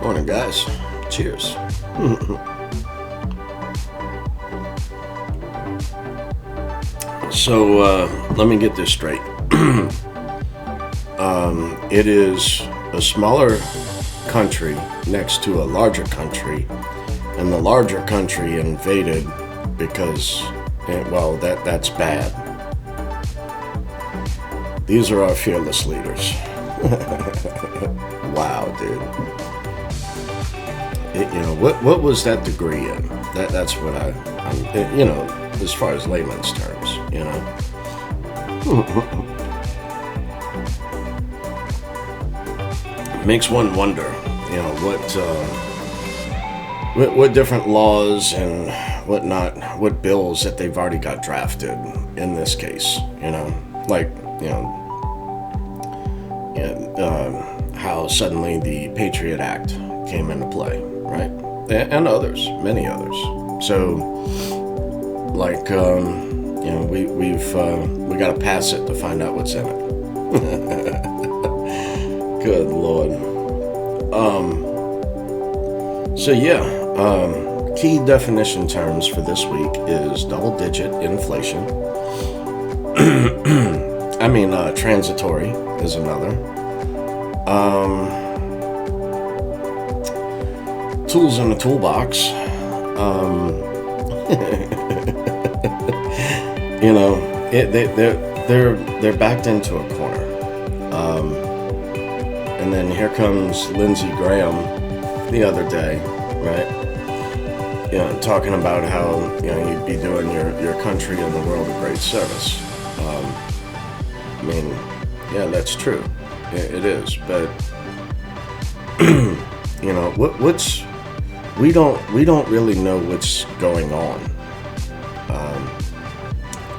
Morning, guys. Cheers. So, let me get this straight. It is a smaller country next to a larger country, and the larger country invaded because, well, that's bad. These are our fearless leaders. Wow, dude. What was that degree in? That's what I'm as far as layman's terms, Makes one wonder, what different laws and whatnot, what bills that they've already got drafted in this case, how suddenly the Patriot Act came into play, right? And others, many others. So, we got to pass it to find out what's in it. Good Lord. Key definition terms for this week is double-digit inflation. Transitory is another. Tools in the toolbox. They're backed into a corner. And then here comes Lindsey Graham the other day, right? Talking about how you'd be doing your country and the world a great service. That's true. It is, but we don't really know what's going on.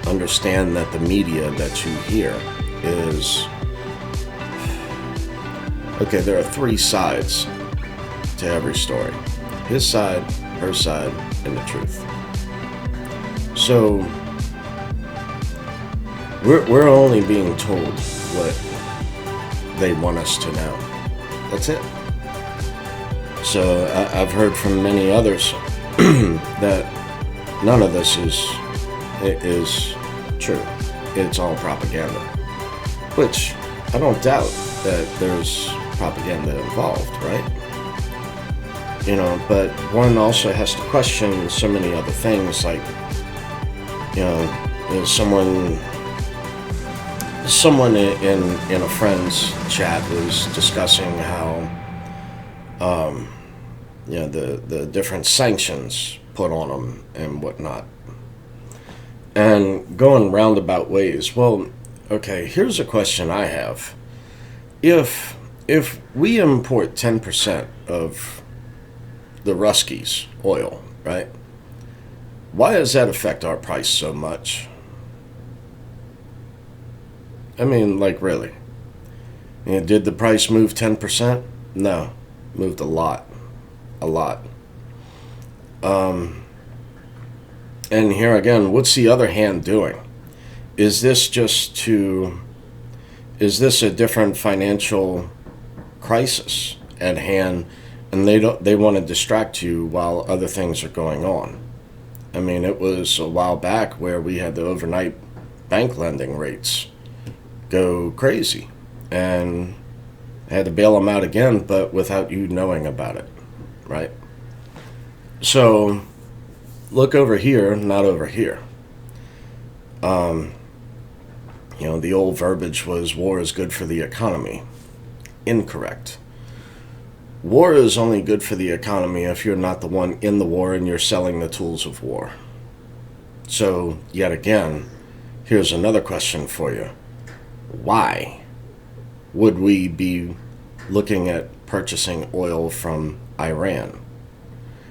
Understand that the media that you hear is okay. There are three sides to every story: his side, her side, and the truth. So we're only being told what they want us to know. That's it. So I've heard from many others that none of this is true. It's all propaganda. Which I don't doubt that there's propaganda involved, right? But one also has to question so many other things, like, someone in a friend's chat was discussing how the different sanctions put on them and whatnot, and going roundabout ways. Well, okay, here's a question I have. If we import 10% of the Ruskies oil, right, why does that affect our price so much? Really? Did the price move 10%? No, moved a lot. And here again, what's the other hand doing? Is this a different financial crisis at hand, and they want to distract you while other things are going on? It was a while back where we had the overnight bank lending rates go crazy, and I had to bail them out again, but without you knowing about it, right? So look over here, not over here. The old verbiage was war is good for the economy. Incorrect. War is only good for the economy if you're not the one in the war and you're selling the tools of war. So, yet again, here's another question for you. Why would we be looking at purchasing oil from Iran?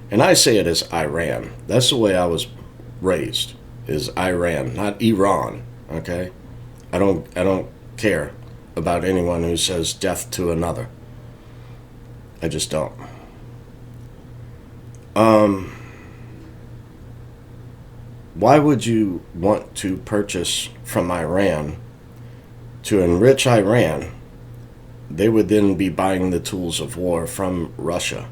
And I say it as Iran. That's the way I was raised, is Iran, not Iran, okay? I don't care about anyone who says death to another. I just don't. Why would you want to purchase from Iran to enrich Iran, they would then be buying the tools of war from Russia.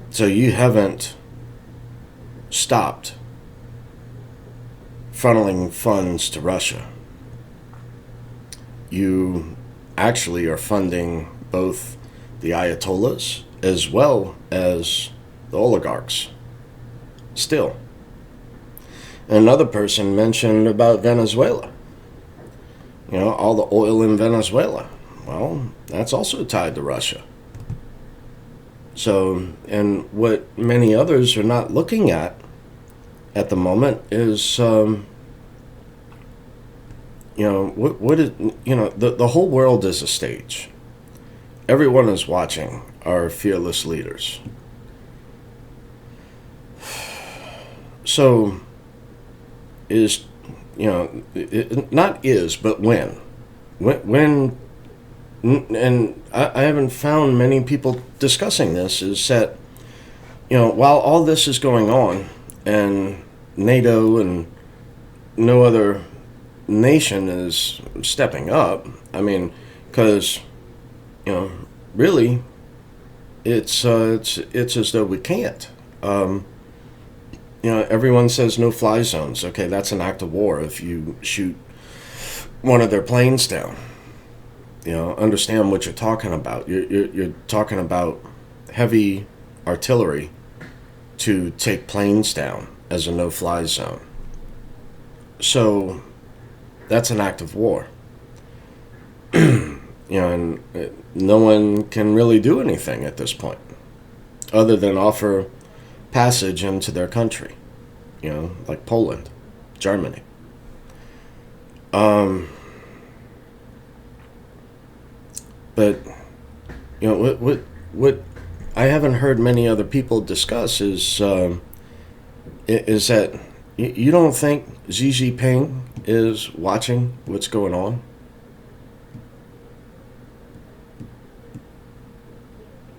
So you haven't stopped funneling funds to Russia. You actually are funding both the Ayatollahs as well as the oligarchs. Still. Another person mentioned about Venezuela. You know, all the oil in Venezuela. Well, that's also tied to Russia. So, and what many others are not looking at the moment is, you know, what is, you know, the whole world is a stage. Everyone is watching our fearless leaders. So, is, you know, not is, but when, and I haven't found many people discussing this, is that, you know, while all this is going on, and NATO and no other nation is stepping up, I mean, because, you know, really, it's as though we can't. You know, everyone says no-fly zones. Okay, that's an act of war if you shoot one of their planes down. You know, understand what you're talking about. You're talking about heavy artillery to take planes down as a no-fly zone. So that's an act of war. You know, and no one can really do anything at this point other than offer passage into their country, you know, like Poland, Germany. But, you know, what I haven't heard many other people discuss is that you don't think Xi Jinping is watching what's going on?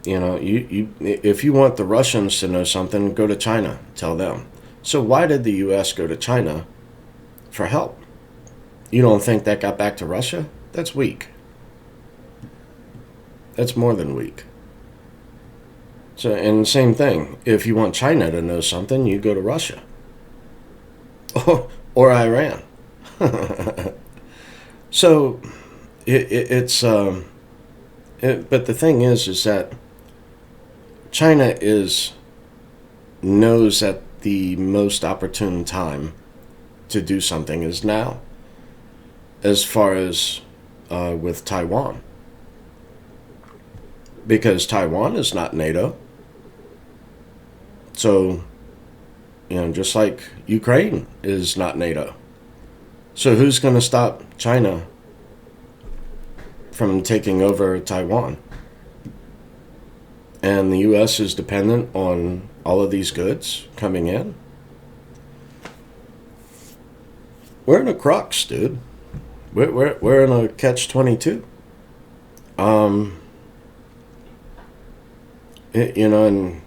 You know, if you want the Russians to know something, go to China, tell them. So why did the U.S. go to China for help? You don't think that got back to Russia? That's weak. That's more than weak. So, and same thing, if you want China to know something, you go to Russia. Or Iran. So, but the thing is that China knows that the most opportune time to do something is now, as far as with Taiwan. Because Taiwan is not NATO. So, you know, just like Ukraine is not NATO. So who's going to stop China from taking over Taiwan? And the U.S. is dependent on all of these goods coming in. We're in a crux, dude. We're in a catch-22. You know, and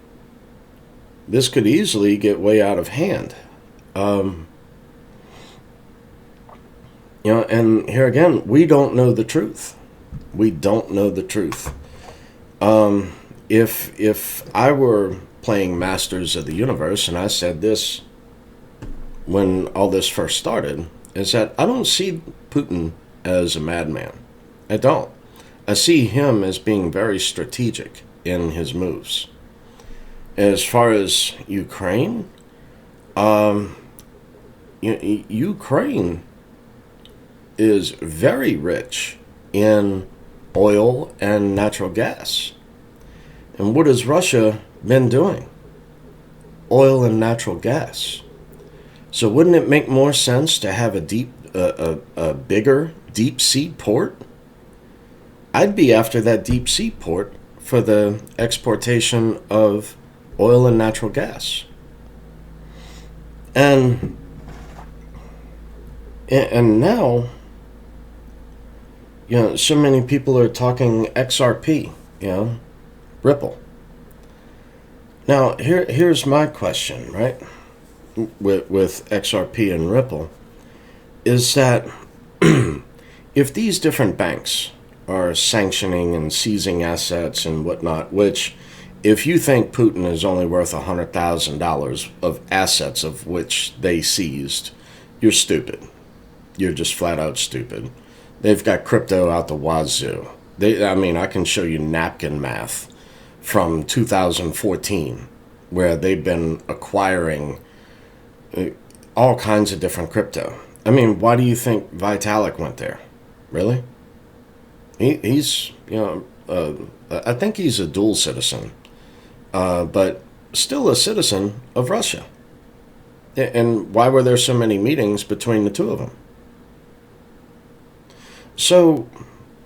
this could easily get way out of hand. You know, and here again, we don't know the truth. We don't know the truth. If I were playing Masters of the Universe, and I said this when all this first started, is that I don't see Putin as a madman. I don't. I see him as being very strategic in his moves. As far as Ukraine, Ukraine is very rich in oil and natural gas. And what has Russia been doing? Oil and natural gas. So wouldn't it make more sense to have a bigger deep sea port? I'd be after that deep sea port for the exportation of oil and natural gas. And now, you know, so many people are talking XRP, you know, Ripple. Now, here's my question, right, with XRP and Ripple, is that if these different banks are sanctioning and seizing assets and whatnot, which, if you think Putin is only worth $100,000 of assets of which they seized, you're stupid. You're just flat out stupid. They've got crypto out the wazoo. I can show you napkin math from 2014 where they've been acquiring all kinds of different crypto. I mean, why do you think Vitalik went there? Really? He's, I think he's a dual citizen, but still a citizen of Russia. And why were there so many meetings between the two of them? So,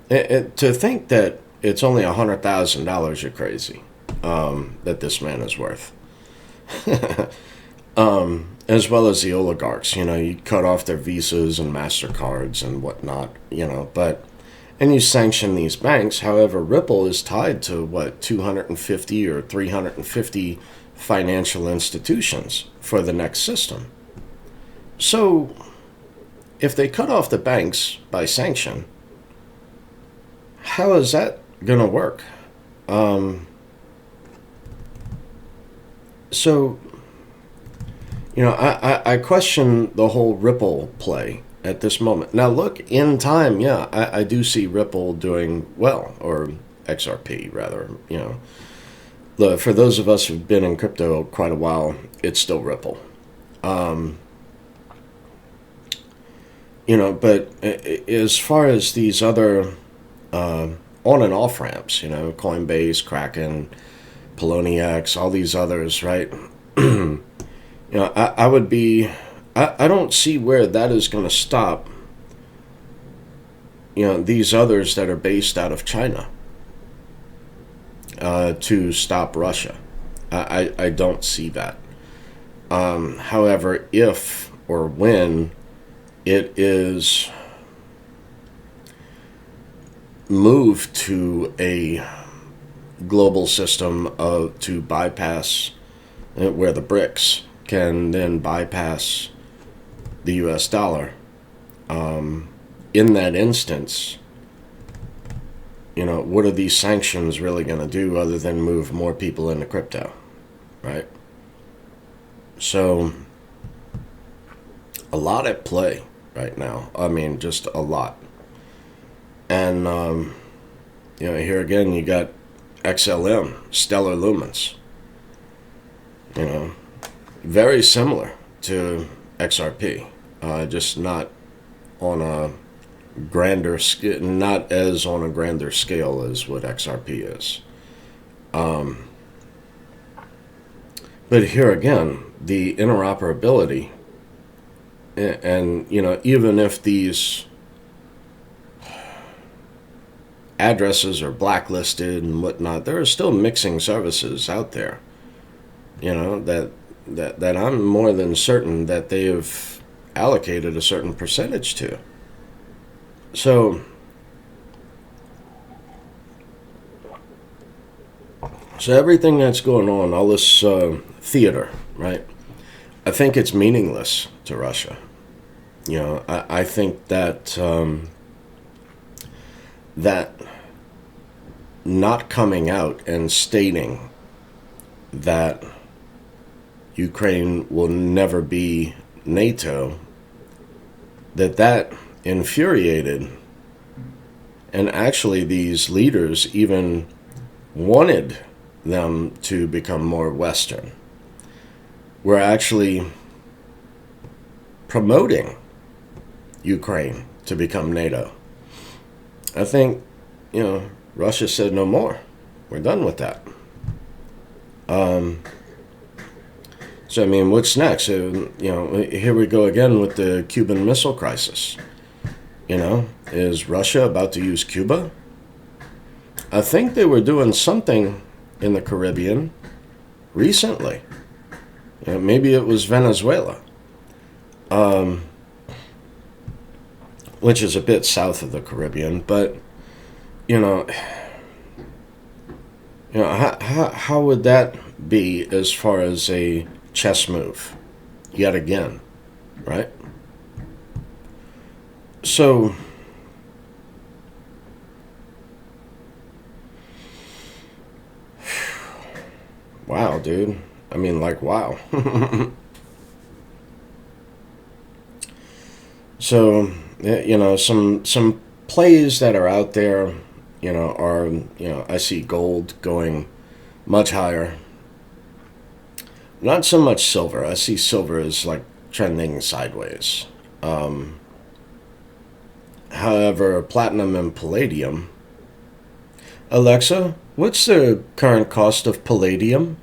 to think that it's only $100,000, you're crazy, that this man is worth. As well as the oligarchs, you cut off their visas and MasterCards and whatnot, and you sanction these banks. However, Ripple is tied to, 250 or 350 financial institutions for the next system. So, if they cut off the banks by sanction, how is that going to work? I question the whole Ripple play at this moment. Now, look, in time, I do see Ripple doing well, or XRP, rather. For those of us who've been in crypto quite a while, it's still Ripple. But as far as these other on and off ramps, Coinbase, Kraken, Poloniex, all these others, right? I don't see where that is going to stop, these others that are based out of China to stop Russia. I don't see that. However, if or when it is moved to a global system to bypass where the BRICS can then bypass the US dollar, in that instance, what are these sanctions really going to do other than move more people into crypto, right? So, a lot at play right now. I mean, just a lot. And, here again, you got XLM, Stellar Lumens. Very similar to XRP, just not on a grander scale, not as on a grander scale as what XRP is. But here again, the interoperability, and even if these addresses are blacklisted and whatnot, there are still mixing services out there, that I'm more than certain that they have allocated a certain percentage to. So everything that's going on, all this theater, right? I think it's meaningless to Russia. I think that that not coming out and stating that Ukraine will never be NATO, that infuriated, and actually these leaders even wanted them to become more Western. We're actually promoting Ukraine to become NATO. I think, Russia said no more. We're done with that. So, what's next? Here we go again with the Cuban Missile Crisis. Is Russia about to use Cuba? I think they were doing something in the Caribbean recently. Maybe it was Venezuela, which is a bit south of the Caribbean, but, how would that be as far as a chess move, yet again, right? So, dude. I mean, like, wow. So, some plays that are out there, are, I see gold going much higher. Not so much silver. I see silver as like trending sideways. However, platinum and palladium. Alexa, what's the current cost of palladium?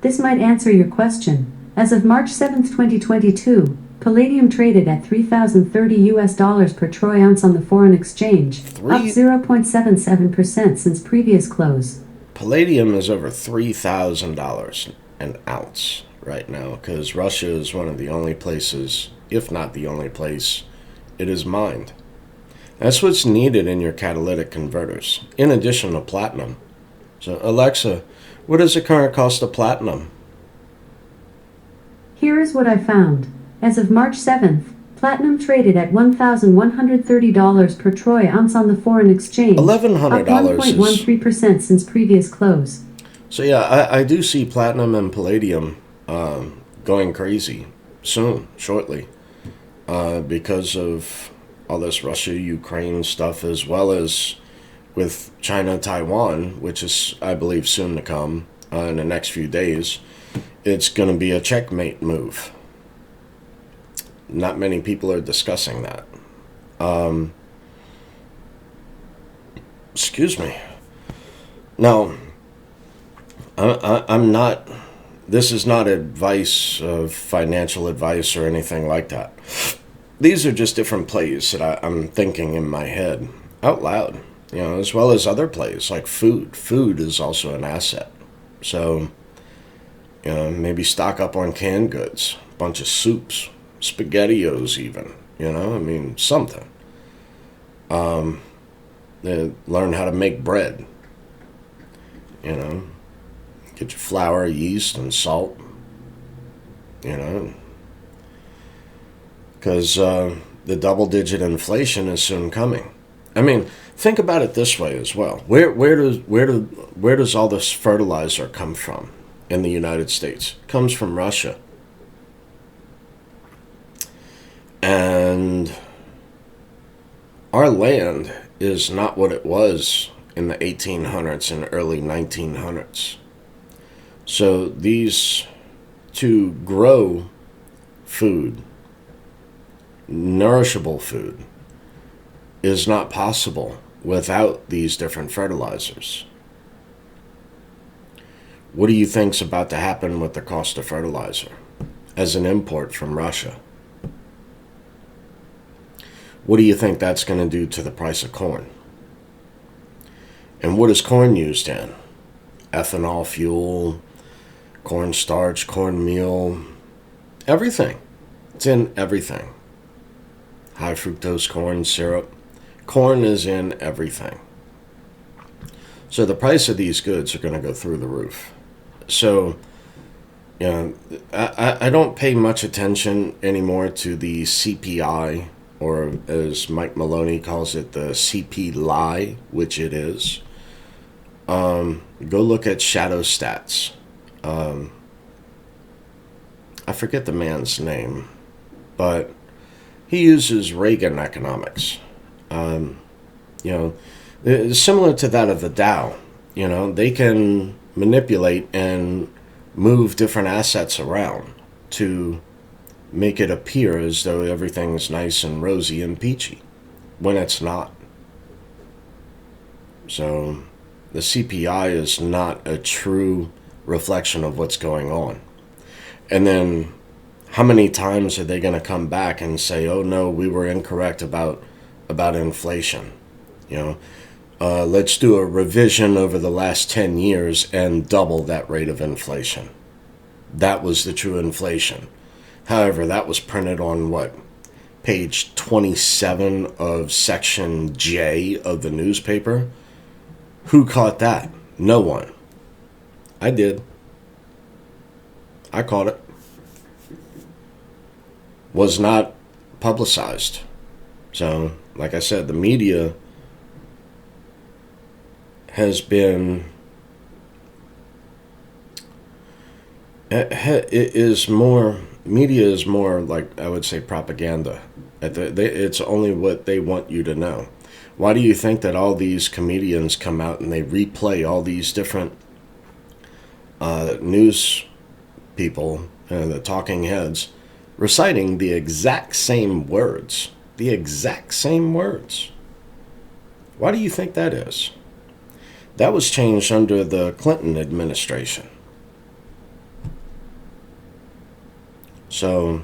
This might answer your question. As of March 7, 2022, palladium traded at $3,030 per troy ounce on the foreign exchange, up 0.77% since previous close. Palladium is over $3,000 an ounce right now because Russia is one of the only places, if not the only place, it is mined. That's what's needed in your catalytic converters, in addition to platinum. So, Alexa, what is the current cost of platinum? Here is what I found. As of March 7th, platinum traded at $1,130 per troy ounce on the foreign exchange, $1,100 up 1.13% since previous close. So yeah, I do see platinum and palladium going crazy soon, shortly, because of all this Russia-Ukraine stuff, as well as with China-Taiwan, which is, I believe, soon to come in the next few days. It's going to be a checkmate move. Not many people are discussing that. Excuse me. Now, I'm not, this is not advice of financial advice or anything like that. These are just different plays that I'm thinking in my head out loud, as well as other plays like food. Food is also an asset. So, maybe stock up on canned goods, a bunch of soups, SpaghettiOs even, something. Learn how to make bread, get your flour, yeast, and salt, because the double-digit inflation is soon coming. I mean, think about it this way as well. Where does all this fertilizer come from in the United States? It comes from Russia. And our land is not what it was in the 1800s and early 1900s. So to grow food, nourishable food, is not possible without these different fertilizers. What do you think's about to happen with the cost of fertilizer as an import from Russia? What do you think that's going to do to the price of corn? And what is corn used in? Ethanol fuel, cornstarch, cornmeal, everything. It's in everything. High fructose corn syrup. Corn is in everything. So the price of these goods are going to go through the roof. So, I don't pay much attention anymore to the CPI, or as Mike Maloney calls it, the CP lie, which it is. Go look at shadow stats. I forget the man's name, but he uses Reagan economics. Similar to that of the Dow. They can manipulate and move different assets around to make it appear as though everything's nice and rosy and peachy, when it's not. So the CPI is not a true reflection of what's going on. And then how many times are they going to come back and say, oh no, we were incorrect about inflation? Let's do a revision over the last 10 years and double that rate of inflation. That was the true inflation. However, that was printed on page 27 of section J of the newspaper. Who caught that? No one. I did. I caught it. Was not publicized. So, like I said, the media has been It is more, media is more like, I would say, propaganda. It's only what they want you to know. Why do you think that all these comedians come out and they replay all these different news people, the talking heads, reciting the exact same words? The exact same words. Why do you think that is? That was changed under the Clinton administration. So,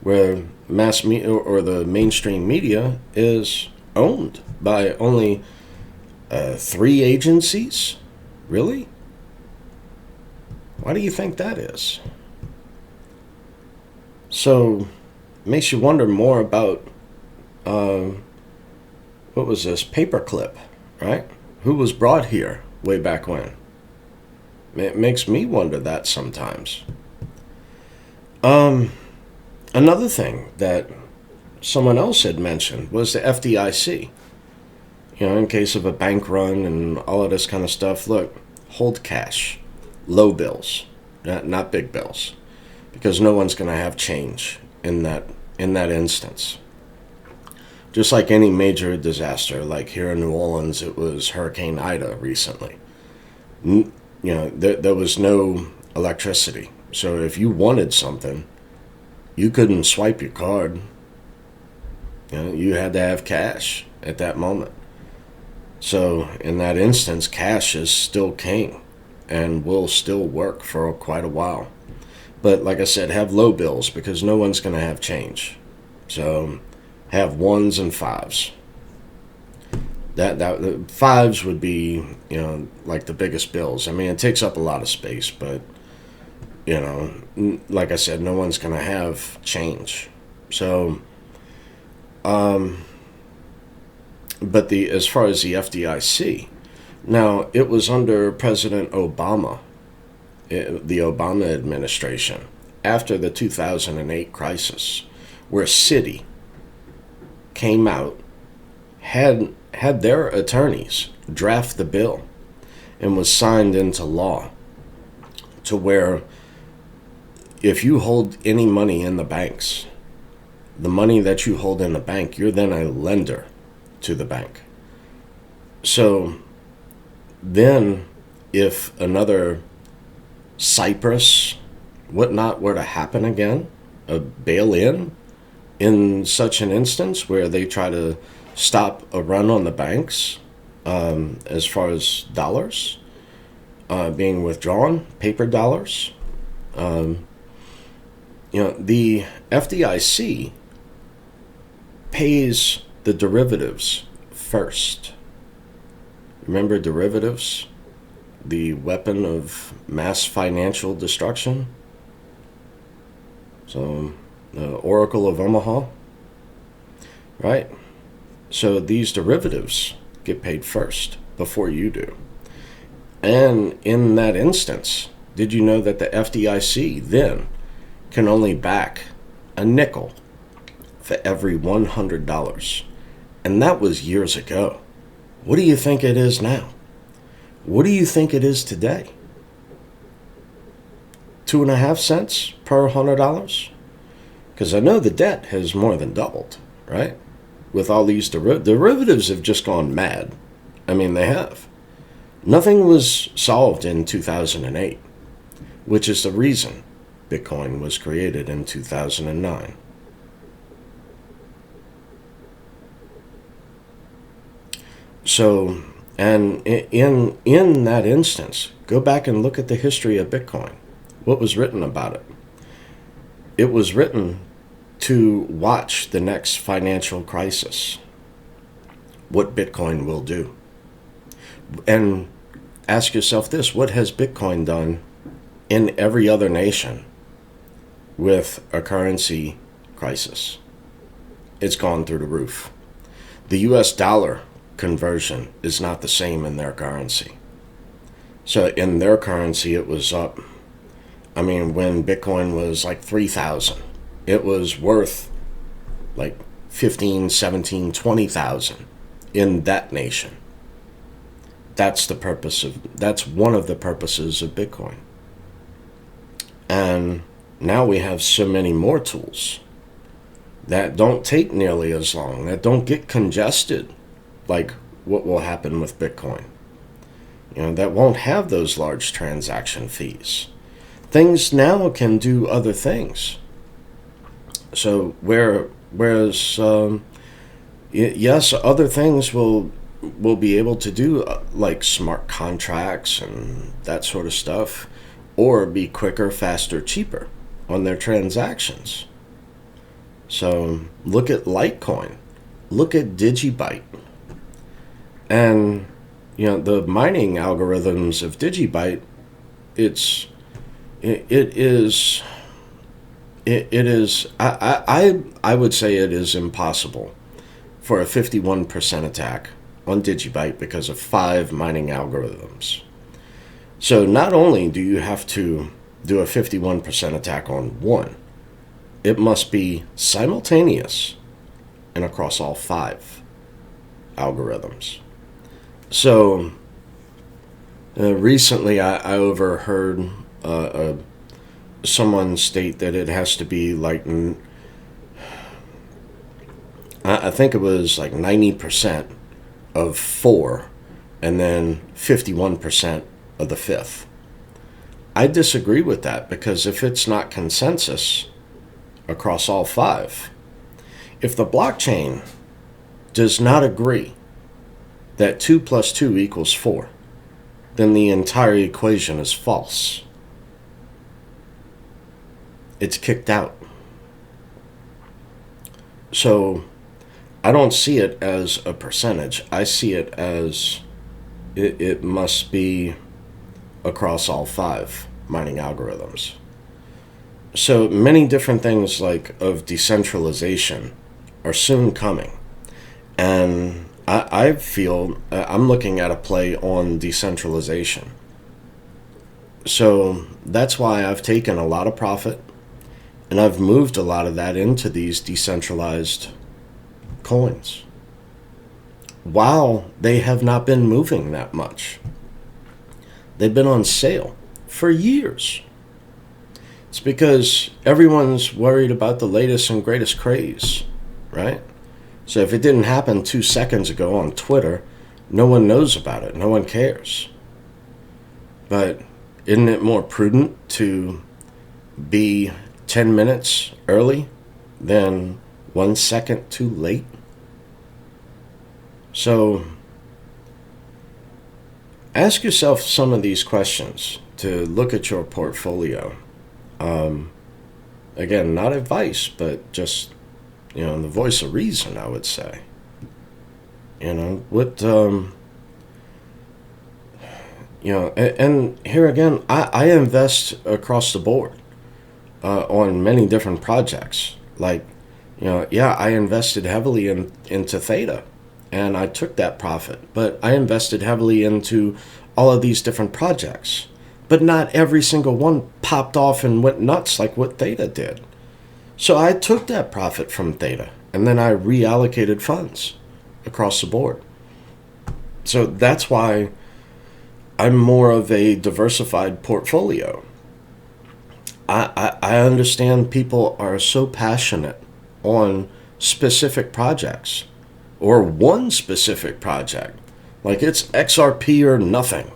where mass media or the mainstream media is owned by only 3 agencies? Really? Why do you think that is? So, it makes you wonder more about, what was this, paperclip, right? Who was brought here way back when? It makes me wonder that sometimes. Another thing that someone else had mentioned was the FDIC. In case of a bank run and all of this kind of stuff, look, hold cash, low bills, not big bills, because no one's going to have change in that instance. Just like any major disaster, like here in New Orleans, it was Hurricane Ida recently. There was no electricity. So if you wanted something, you couldn't swipe your card. You had to have cash at that moment. So in that instance, cash is still king and will still work for quite a while. But like I said, have low bills because no one's going to have change. So have 1s and 5s. That 5s would be, like the biggest bills. I mean, it takes up a lot of space, but like I said, no one's going to have change. So, but as far as the FDIC, now it was under President Obama, the Obama administration, after the 2008 crisis, where Citi came out, had their attorneys draft the bill, and was signed into law to where if you hold any money in the banks, the money that you hold in the bank, you're then a lender to the bank. So then if another Cyprus, whatnot, were to happen again, a bail-in such an instance where they try to stop a run on the banks, as far as dollars being withdrawn, paper dollars, the FDIC pays the derivatives first. Remember derivatives? The weapon of mass financial destruction? So, the Oracle of Omaha? Right? So these derivatives get paid first before you do. And in that instance, did you know that the FDIC then can only back a nickel for every $100? And that was years ago. What do you think it is now? What do you think it is today? 2.5 cents per $100? Because I know the debt has more than doubled, right? With all these derivatives have just gone mad. I mean, they have. Nothing was solved in 2008, which is the reason Bitcoin was created in 2009. So, and in that instance, go back and look at the history of Bitcoin. What was written about it? It was written to watch the next financial crisis, what Bitcoin will do. And ask yourself this, what has Bitcoin done in every other nation with a currency crisis? It's gone through the roof. The US dollar conversion is not the same in their currency. So in their currency, it was up. I mean, when Bitcoin was like 3,000, it was worth like 15, 17, 20,000 in that nation. That's one of the purposes of Bitcoin. And now we have so many more tools that don't take nearly as long, that don't get congested like what will happen with Bitcoin. That won't have those large transaction fees. Things now can do other things. So whereas yes, other things will be able to do like smart contracts and that sort of stuff, or be quicker, faster, cheaper on their transactions. So look at Litecoin, look at Digibyte, and the mining algorithms of Digibyte. It is I would say it is impossible for a 51% attack on Digibyte because of 5 mining algorithms. So not only do you have to do a 51% attack on one, it must be simultaneous and across all 5 algorithms. So recently I overheard someone state that it has to be like, I think it was like 90% of 4 and then 51% of the 5th. I disagree with that, because if it's not consensus across all 5, if the blockchain does not agree that 2 plus 2 equals 4, then the entire equation is false. It's kicked out. So I don't see it as a percentage. I see it as it must be across all 5 mining algorithms. So many different things like of decentralization are soon coming. And I feel I'm looking at a play on decentralization. So that's why I've taken a lot of profit, and I've moved a lot of that into these decentralized coins, while they have not been moving that much. They've been on sale for years. It's because everyone's worried about the latest and greatest craze, right? So if it didn't happen 2 seconds ago on Twitter, no one knows about it. No one cares. But isn't it more prudent to be 10 minutes early than 1 second too late? So ask yourself some of these questions to look at your portfolio. Again, not advice, but just, in the voice of reason, I would say. What, and here again, I invest across the board on many different projects. Like, I invested heavily into Theta, and I took that profit, but I invested heavily into all of these different projects. But not every single one popped off and went nuts like what Theta did. So I took that profit from Theta, and then I reallocated funds across the board. So that's why I'm more of a diversified portfolio. I understand people are so passionate on specific projects, or one specific project. Like it's XRP or nothing.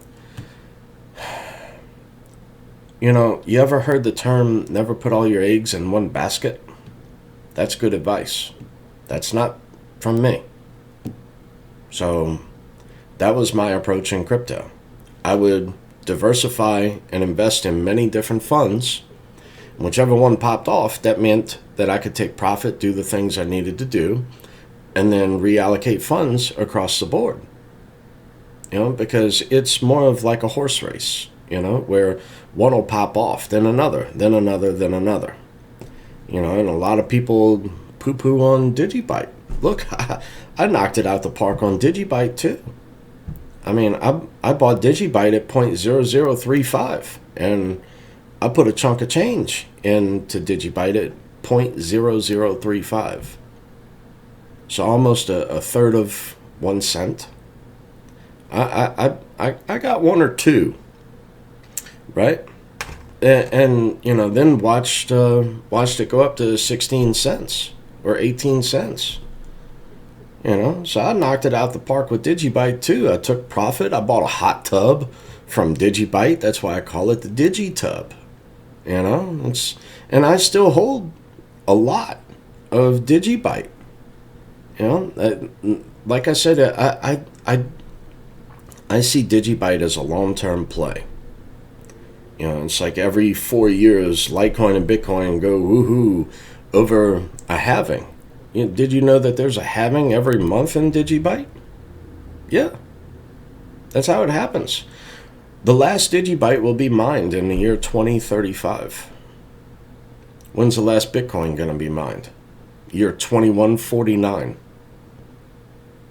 You ever heard the term, never put all your eggs in one basket? That's good advice. That's not from me. So that was my approach in crypto. I would diversify and invest in many different funds. Whichever one popped off, that meant that I could take profit, do the things I needed to do, and then reallocate funds across the board. Because it's more of like a horse race. Where one will pop off, then another, then another, then another. And a lot of people poo-poo on Digibyte. Look, I knocked it out the park on Digibyte too. I mean, I bought Digibyte at 0.0035, and I put a chunk of change into Digibyte at 0.0035. So almost a third of 1 cent. I got 1 or 2. Right? and then watched it go up to 16 cents or 18 cents. So I knocked it out the park with Digibyte too. I took profit. I bought a hot tub from Digibyte. That's why I call it the Digitub. And I still hold a lot of Digibyte. Like I said, I see Digibyte as a long-term play. It's like every 4 years, Litecoin and Bitcoin go woohoo over a halving. Did you know that there's a halving every month in Digibyte? Yeah. That's how it happens. The last Digibyte will be mined in the year 2035. When's the last Bitcoin going to be mined? Year 2149.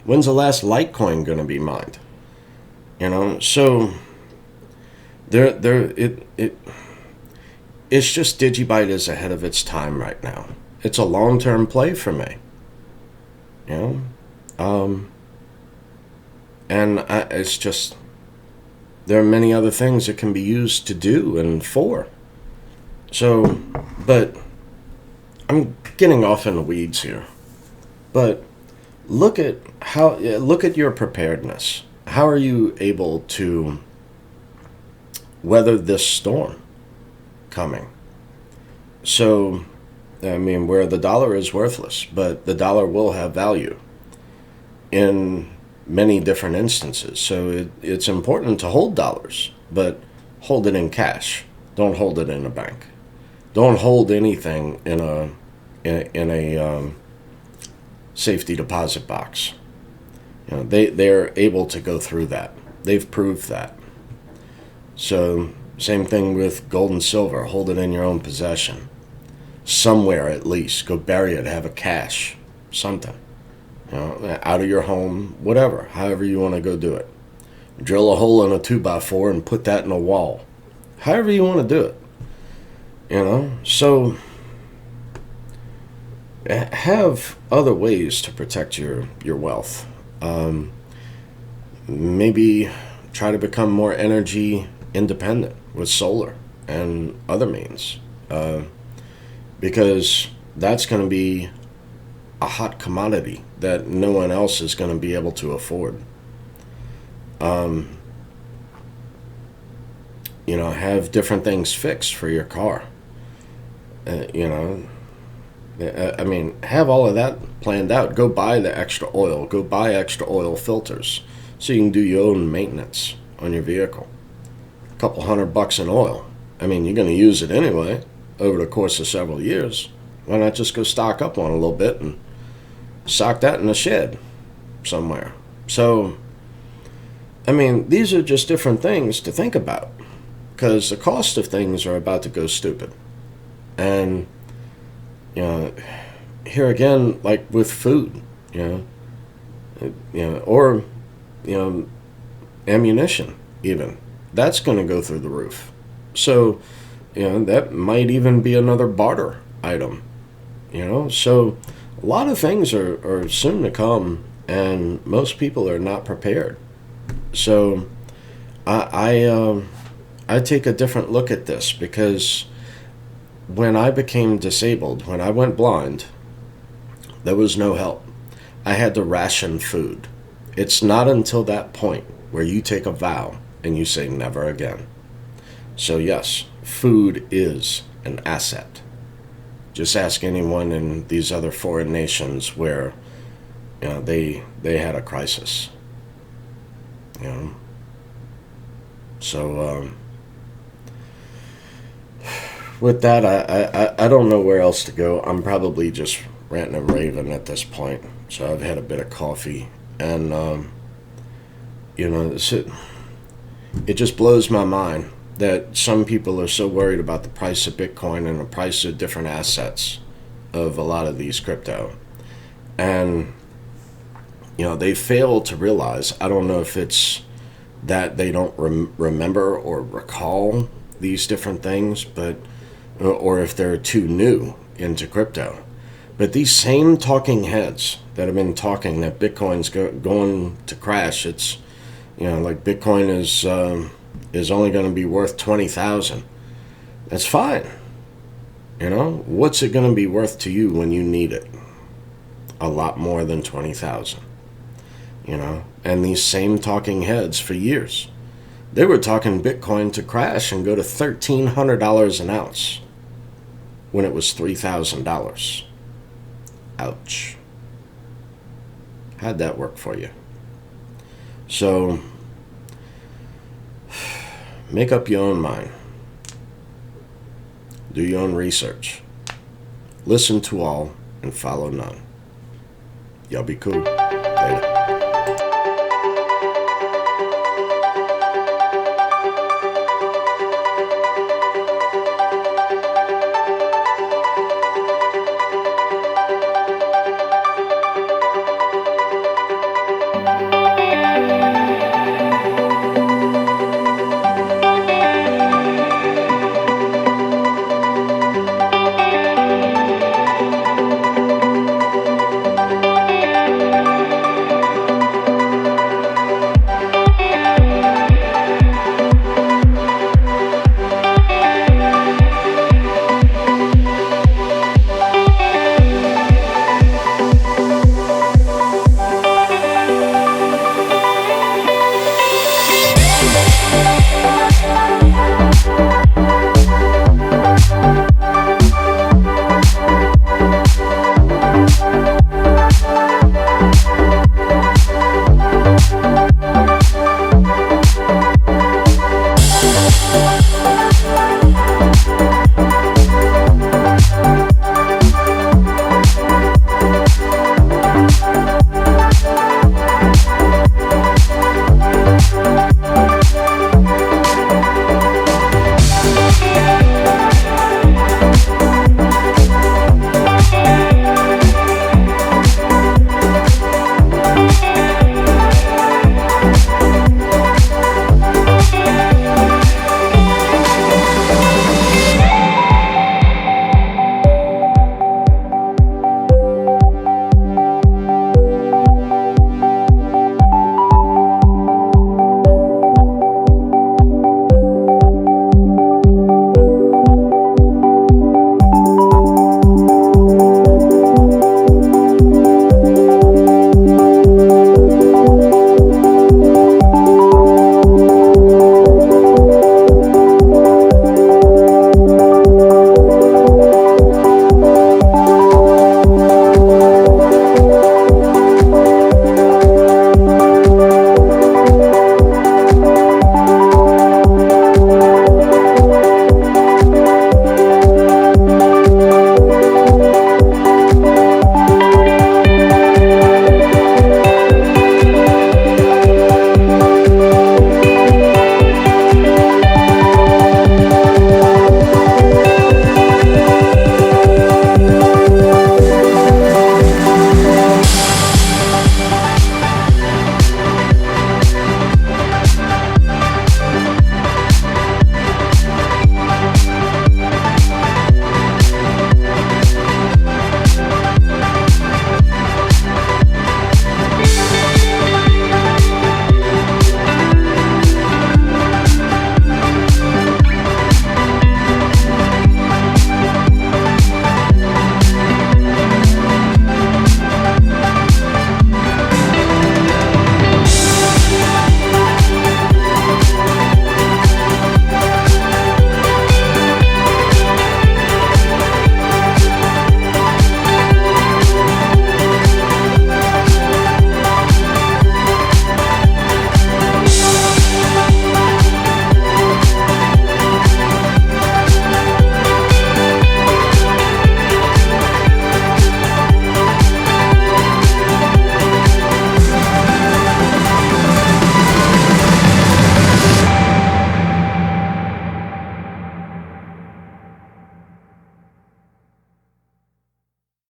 When's the last Litecoin going to be mined? So it's just Digibyte is ahead of its time right now. It's a long-term play for me. It's just, there are many other things it can be used to do and for. So, but I'm getting off in the weeds here. But look at your preparedness. How are you able to weather this storm coming? So, where the dollar is worthless, but the dollar will have value in many different instances. So it's important to hold dollars, but hold it in cash. Don't hold it in a bank. Don't hold anything in a safety deposit box. They're able to go through that. They've proved that. So same thing with gold and silver. Hold it in your own possession. Somewhere at least. Go bury it. Have a cache. Something. Out of your home. Whatever. However you want to go do it. Drill a hole in a 2x4 and put that in a wall. However you want to do it. So have other ways to protect your wealth. Maybe try to become more energy independent with solar and other means. Because that's going to be a hot commodity that no one else is going to be able to afford. Have different things fixed for your car. Have all of that planned out. Go buy the extra oil. Go buy extra oil filters so you can do your own maintenance on your vehicle. A couple $100 in oil. You're going to use it anyway over the course of several years. Why not just go stock up on a little bit and sock that in a shed somewhere? So, these are just different things to think about because the cost of things are about to go stupid. And, here again, like with food, or, ammunition even, that's going to go through the roof. So, that might even be another barter item, so a lot of things are soon to come and most people are not prepared. So I take a different look at this because when I became disabled, when I went blind, there was no help. I had to ration food. It's not until that point where you take a vow and you say never again. So yes, food is an asset. Just ask anyone in these other foreign nations where they had a crisis. So with that, I don't know where else to go. I'm probably just ranting and raving at this point. So I've had a bit of coffee, and it just blows my mind that some people are so worried about the price of Bitcoin and the price of different assets of a lot of these crypto. And, they fail to realize, I don't know if it's that they don't remember or recall these different things, but or if they're too new into crypto. But these same talking heads that have been talking that Bitcoin's going to crash, it's, like Bitcoin is only going to be worth 20,000. It's fine. You know, what's it going to be worth to you when you need it? A lot more than 20,000. You know, and these same talking heads for years, they were talking Bitcoin to crash and go to $1,300 an ounce when it was $3,000. Ouch. How'd that work for you? So, make up your own mind. Do your own research. Listen to all and follow none. Y'all be cool.